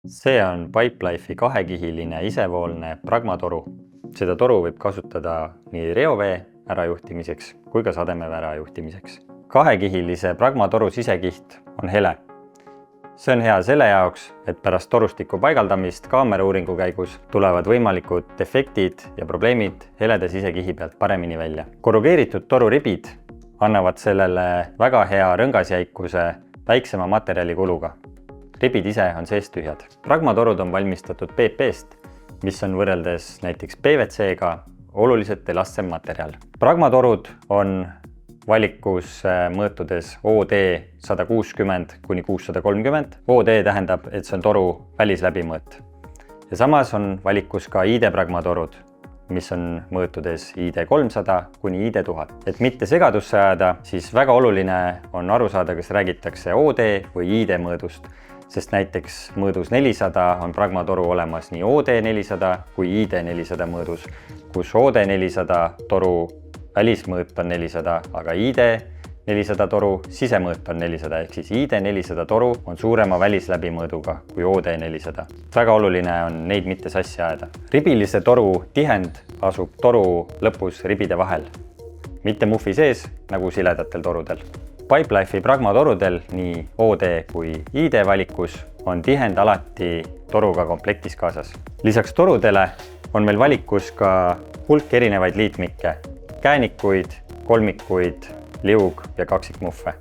See on Pipelife'i kahekihiline isevoolne pragmatoru. Seda toru võib kasutada nii reovee ärajuhtimiseks kui ka sademevee ärajuhtimiseks. Kahekihilise pragmatoru sisekiht on hele. See on hea selle jaoks, et pärast torustiku paigaldamist kaamerauuringu käigus tulevad võimalikud defektid ja probleemid heleda sisekihi pealt paremini välja. Korrugeeritud toruribid annavad sellele väga hea rõngasjäikuse väiksema materjalikuluga. Ribid ise on seest tühjad. Pragmatorud on valmistatud PP-st, mis on võrreldes näiteks PVC-ga oluliselt elastsem materjal. Pragmatorud on valikus mõõtudes OD 160 kuni 630. OD tähendab, et see on toru välisläbimõõt. Ja samas on valikus ka ID pragmatorud, mis on mõõtudes ID 300 kuni ID 1000. Et mitte segadusse ajada, siis väga oluline on aru saada, kas räägitakse OD või ID mõõdust, sest näiteks mõõdus 400 on pragmatoru olemas nii OD 400 kui ID 400 mõõdus, kus OD 400 toru välismõõt on 400, aga ID 400 toru sisemõõt on 400, ehk siis ID 400 toru on suurema välisläbimõõduga kui OD 400. Väga oluline on neid mitte sassi ajada. Ribilise toru tihend asub toru lõpus ribide vahel, mitte muffi sees nagu siledatel torudel. Pipelife'i pragmatorudel nii OD kui ID valikus on tihend alati toruga komplektis kaasas. Lisaks torudele on meil valikus ka hulk erinevaid liitmikke, käänikuid, kolmikuid, liug ja kaksikmuffe.